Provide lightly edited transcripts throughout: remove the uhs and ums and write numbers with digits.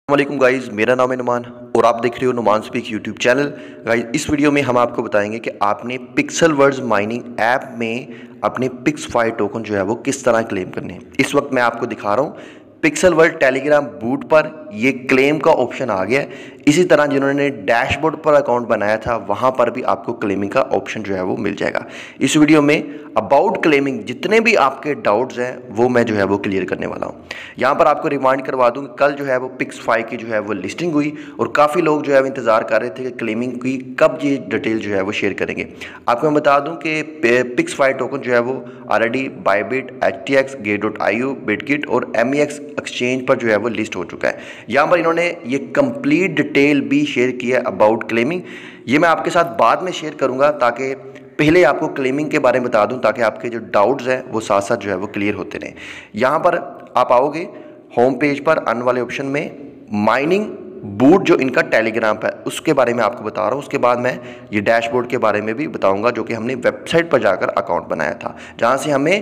वालेकुम गाइज़, मेरा नाम है नुमान और आप देख रहे हो नुमान स्पीक यूट्यूब चैनल। गाइज़, इस वीडियो में हम आपको बताएंगे कि आपने पिक्सेलवर्स माइनिंग ऐप में अपने पिक्स5 टोकन जो है वो किस तरह क्लेम करने हैं। इस वक्त मैं आपको दिखा रहा हूँ पिक्सेलवर्स टेलीग्राम बूट पर ये क्लेम का ऑप्शन आ गया है। इसी तरह जिन्होंने डैशबोर्ड पर अकाउंट बनाया था वहाँ पर भी आपको क्लेमिंग का ऑप्शन जो है वो मिल जाएगा। इस वीडियो में अबाउट क्लेमिंग जितने भी आपके डाउट्स हैं वो मैं जो है वो क्लियर करने वाला हूँ। यहाँ पर आपको रिमाइंड करवा दूँ, कल जो है वो पिक्स5 की जो है वो लिस्टिंग हुई और काफ़ी लोग जो है वो इंतज़ार कर रहे थे कि क्लेमिंग की कब ये डिटेल जो है वो शेयर करेंगे। आपको मैं बता दूँ कि पिक्स5 टोकन जो है वो ऑलरेडी बायबिट, HTX, Gate.io, बिटगिट और MEX एक्सचेंज पर जो है वो लिस्ट हो चुका है। यहाँ पर इन्होंने ये कंप्लीट डिटेल भी शेयर किया है अबाउट क्लेमिंग। ये मैं आपके साथ बाद में शेयर करूँगा ताकि पहले आपको क्लेमिंग के बारे में बता दूं ताकि आपके जो डाउट्स हैं वो साथ साथ जो है वो क्लियर होते रहें। यहाँ पर आप आओगे होम पेज पर अन वाले ऑप्शन में माइनिंग बूट जो इनका टेलीग्राम है उसके बारे में आपको बता रहा हूँ। उसके बाद मैं ये डैशबोर्ड के बारे में भी बताऊंगा जो कि हमने वेबसाइट पर जाकर अकाउंट बनाया था जहाँ से हमें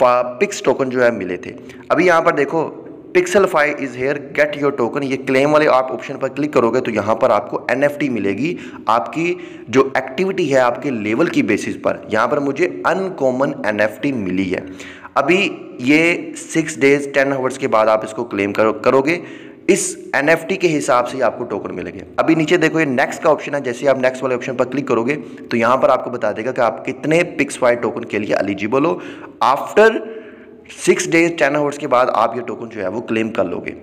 पिक्स टोकन जो है मिले थे। अभी यहाँ पर देखो पिक्सेल5 is here get your token, ये क्लेम वाले आप ऑप्शन पर क्लिक करोगे तो यहाँ पर आपको NFT मिलेगी आपकी जो एक्टिविटी है आपके लेवल की बेसिस पर। यहाँ पर मुझे अनकॉमन NFT मिली है। अभी ये 6 डेज 10 आवर्स के बाद आप इसको क्लेम करोगे, इस NFT के हिसाब से आपको टोकन मिलेंगे। अभी नीचे देखो ये नेक्स्ट का ऑप्शन है, जैसे आप नेक्स्ट वाले ऑप्शन पर क्लिक करोगे तो यहाँ पर आपको बता देगा कि आप कितने पिक्स5 टोकन के लिए एलिजिबल हो। आफ्टर 6 डेज 10 आवर्स के बाद आप ये टोकन जो है वो क्लेम कर लोगे।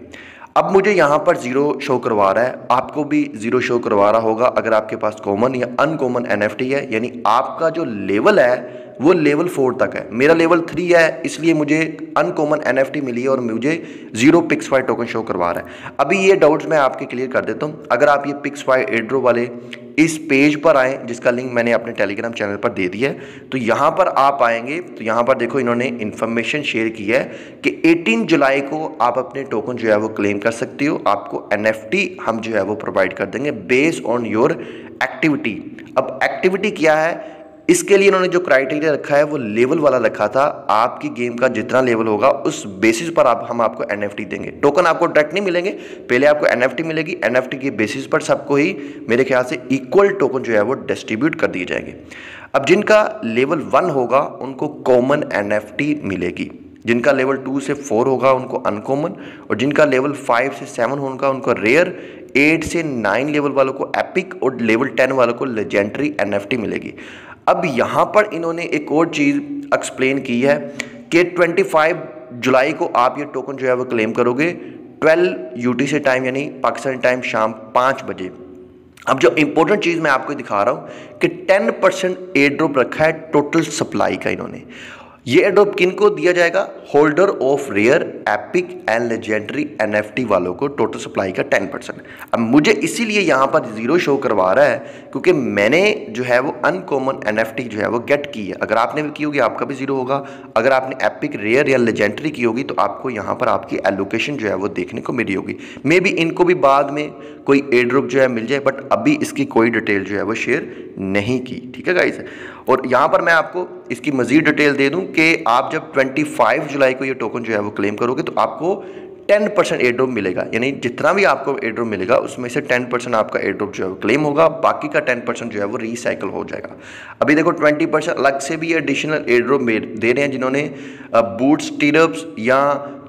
अब मुझे यहाँ पर 0 शो करवा रहा है, आपको भी 0 शो करवा रहा होगा अगर आपके पास कॉमन या अनकॉमन NFT है, यानी आपका जो लेवल है वो लेवल 4 तक है। मेरा लेवल 3 है इसलिए मुझे अनकॉमन NFT मिली है और मुझे 0 पिक्स5 टोकन शो करवा रहा है। अभी ये डाउट्स मैं आपके क्लियर कर देता हूँ। अगर आप ये पिक्स5 एयरड्रॉप वाले इस पेज पर आए जिसका लिंक मैंने अपने टेलीग्राम चैनल पर दे दिया है तो यहाँ पर आप आएंगे तो यहाँ पर देखो इन्होंने इन्फॉर्मेशन शेयर की है कि 18 जुलाई को आप अपने टोकन जो है वो क्लेम कर सकते हो। आपको NFT हम जो है वो प्रोवाइड कर देंगे बेस्ड ऑन योर एक्टिविटी। अब एक्टिविटी क्या है, इसके लिए इन्होंने जो क्राइटेरिया रखा है वो लेवल वाला रखा था। आपकी गेम का जितना लेवल होगा उस बेसिस पर हम आपको NFT देंगे। टोकन आपको डायरेक्ट नहीं मिलेंगे, पहले आपको NFT मिलेगी। NFT के बेसिस पर सबको ही मेरे ख्याल से इक्वल टोकन जो है वो डिस्ट्रीब्यूट कर दिए जाएंगे। अब जिनका लेवल 1 होगा उनको कॉमन NFT मिलेगी, जिनका लेवल 2 से 4 होगा उनको अनकॉमन, और जिनका लेवल 5 से 7 होगा उनको रेयर, 8 से 9 लेवल वालों को एपिक और लेवल 10 वालों को लेजेंडरी NFT मिलेगी। अब यहाँ पर इन्होंने एक और चीज़ एक्सप्लेन की है कि 25 जुलाई को आप ये टोकन जो है वो क्लेम करोगे 12 UTC टाइम यानी पाकिस्तानी टाइम शाम 5 बजे। अब जो इंपॉर्टेंट चीज़ मैं आपको दिखा रहा हूँ कि 10% एयर ड्रॉप रखा है टोटल सप्लाई का इन्होंने। ये एयर ड्रॉप किन को दिया जाएगा, holder of rare, epic and legendary NFT वालों को टोटल सप्लाई का 10%। अब मुझे इसीलिए यहाँ पर 0 शो करवा रहा है क्योंकि मैंने जो है वो अनकॉमन NFT जो है वो गेट की है। अगर आपने भी की होगी आपका भी 0 होगा। अगर आपने एपिक, रेयर या लेजेंडरी की होगी तो आपको यहाँ पर आपकी एलोकेशन जो है वो देखने को मिली होगी। मे बी इनको भी बाद में कोई एयर ड्रॉप जो है मिल जाए, बट अभी इसकी कोई डिटेल जो है वो शेयर नहीं की। ठीक है गाइस, और यहाँ पर मैं आपको इसकी मज़ीद डिटेल दे दूँ कि आप जब 25 जुलाई को ये टोकन जो है वो क्लेम करोगे तो आपको 10% एयर ड्रॉप मिलेगा, यानी जितना भी आपको एयर ड्रॉप मिलेगा उसमें से 10% आपका एयर ड्रॉप जो है वो क्लेम होगा, बाकी का 10% जो है वो रिसाइकल हो जाएगा। अभी देखो 20% अलग से भी एडिशनल एयर ड्रॉप दे रहे हैं जिन्होंने बूट स्टीरअप्स या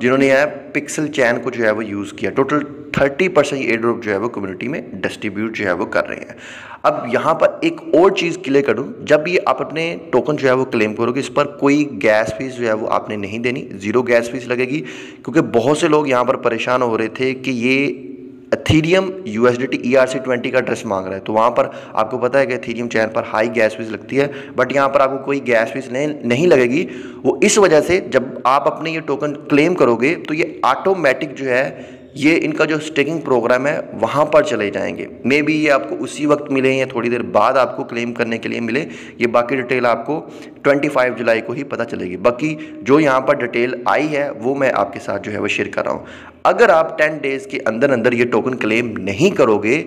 जिन्होंने है पिक्सल चैन को जो है वो यूज़ किया। टोटल 30% एयर ड्रॉप जो है वो कम्युनिटी में डिस्ट्रीब्यूट जो है वो कर रहे हैं। अब यहाँ पर एक और चीज़ क्लियर करूँ, जब ये आप अपने टोकन जो है वो क्लेम करोगे इस पर कोई गैस फीस जो है वो आपने नहीं देनी, 0 गैस फीस लगेगी। क्योंकि बहुत से लोग यहाँ पर परेशान हो रहे थे कि ये एथीरियम USDT ERC20 का एड्रेस मांग रहा है, तो वहाँ पर आपको पता है कि एथीरियम चैन पर हाई गैस फीस लगती है, बट यहाँ पर आपको कोई गैस फीस नहीं लगेगी। वो इस वजह से जब आप अपने ये टोकन क्लेम करोगे तो ये ऑटोमेटिक जो है ये इनका जो स्टेकिंग प्रोग्राम है वहाँ पर चले जाएंगे। मे बी ये आपको उसी वक्त मिले या थोड़ी देर बाद आपको क्लेम करने के लिए मिले, ये बाकी डिटेल आपको 25 जुलाई को ही पता चलेगी। बाकी जो यहाँ पर डिटेल आई है वो मैं आपके साथ जो है वो शेयर कर रहा हूँ। अगर आप 10 डेज़ के अंदर अंदर ये टोकन क्लेम नहीं करोगे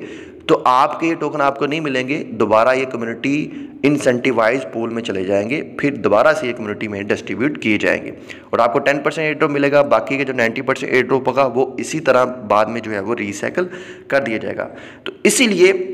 तो आपके ये टोकन आपको नहीं मिलेंगे, दोबारा ये कम्युनिटी इंसेंटिवाइज पूल में चले जाएंगे, फिर दोबारा से ये कम्युनिटी में डिस्ट्रीब्यूट किए जाएंगे और आपको 10% एयर ड्रॉप मिलेगा। बाकी के जो 90% एयर ड्रॉप होगा वो इसी तरह बाद में जो है वो रिसाइकल कर दिया जाएगा। तो इसीलिए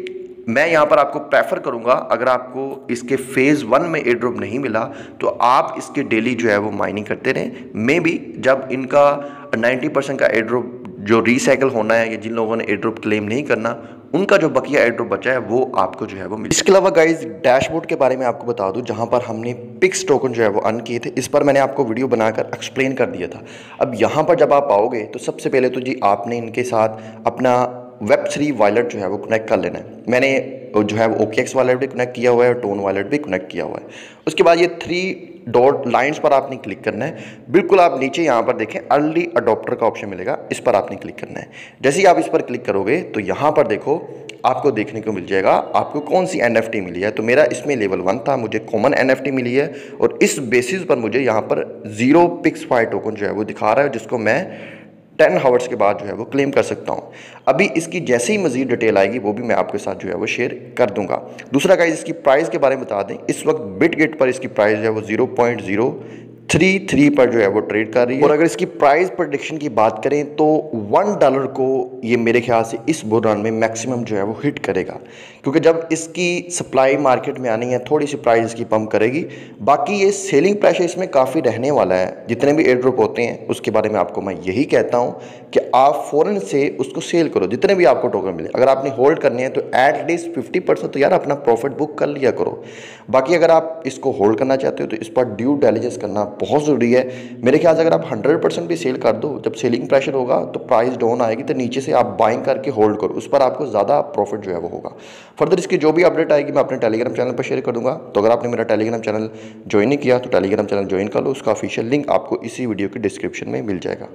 मैं यहाँ पर आपको प्रेफर करूँगा, अगर आपको इसके फेज़ 1 में एयर ड्रॉप नहीं मिला तो आप इसके डेली जो है वो माइनिंग करते रहें। मे बी जब इनका 90% का एयर ड्रॉप जो रिसाइकल होना है, या जिन लोगों ने एयर ड्रॉप क्लेम नहीं करना, उनका जो बकिया एयर ड्रॉप बचा है वो आपको जो है वो मिले। इसके अलावा गाइज डैशबोर्ड के बारे में आपको बता दूं, जहां पर हमने पिक्स टोकन जो है वो अर्न किए थे, इस पर मैंने आपको वीडियो बनाकर एक्सप्लेन कर दिया था। अब यहां पर जब आप आओगे तो सबसे पहले तो जी आपने इनके साथ अपना Web3 वॉलेट जो है वो कनेक्ट कर लेना है। मैंने जो है वो OKX वॉलेट भी कनेक्ट किया हुआ है और टोन वॉलेट भी कनेक्ट किया हुआ है। उसके बाद ये 3 डॉट लाइंस पर आपने क्लिक करना है। बिल्कुल आप नीचे यहाँ पर देखें अर्ली अडॉप्टर का ऑप्शन मिलेगा, इस पर आपने क्लिक करना है। जैसे ही आप इस पर क्लिक करोगे तो यहाँ पर देखो आपको देखने को मिल जाएगा आपको कौन सी NFT मिली है। तो मेरा इसमें लेवल 1 था, मुझे कॉमन NFT मिली है और इस बेसिस पर मुझे यहाँ पर 0 PIX5 टोकन जो है वो दिखा रहा है, जिसको मैं 10 आवर्स के बाद जो है वो क्लेम कर सकता हूँ। अभी इसकी जैसे ही मज़ीद डिटेल आएगी वो भी मैं आपके साथ जो है वो शेयर कर दूंगा। दूसरा गाइस इसकी प्राइस के बारे में बता दें, इस वक्त बिटगेट पर इसकी प्राइस जो है वो 0.033 पर जो है वो ट्रेड कर रही है। और अगर इसकी प्राइस प्रेडिक्शन की बात करें तो $1 को ये मेरे ख्याल से इस बुल रन में मैक्सिमम जो है वो हिट करेगा, क्योंकि जब इसकी सप्लाई मार्केट में आनी है थोड़ी सी प्राइस इसकी पम्प करेगी। बाकी ये सेलिंग प्रेशर इसमें काफ़ी रहने वाला है। जितने भी एयर ड्रॉप होते हैं उसके बारे में आपको मैं यही कहता हूँ कि आप फ़ौरन से उसको सेल करो, जितने भी आपको टोकन मिले। अगर आपने होल्ड करने हैं तो एटलीस्ट 50% तो यार अपना प्रॉफिट बुक कर लिया करो। बाकी अगर आप इसको होल्ड करना चाहते हो तो इस पर ड्यू डिलिजेंस करना बहुत ज़रूरी है। मेरे ख्याल से अगर आप 100% भी सेल कर दो, जब सेलिंग प्रेशर होगा तो प्राइस डाउन आएगी तो नीचे से आप बाइंग करके होल्ड करो, उस पर आपको ज़्यादा प्रॉफिट जो है वो होगा। फर्दर इसकी जो भी अपडेट आएगी मैं अपने टेलीग्राम चैनल पर शेयर कर दूंगा। तो अगर आपने मेरा टेलीग्राम चैनल ज्वाइन नहीं किया तो टेलीग्राम चैनल ज्वाइन कर लो, उसका ऑफिशियल लिंक आपको इसी वीडियो की डिस्क्रिप्शन में मिल जाएगा।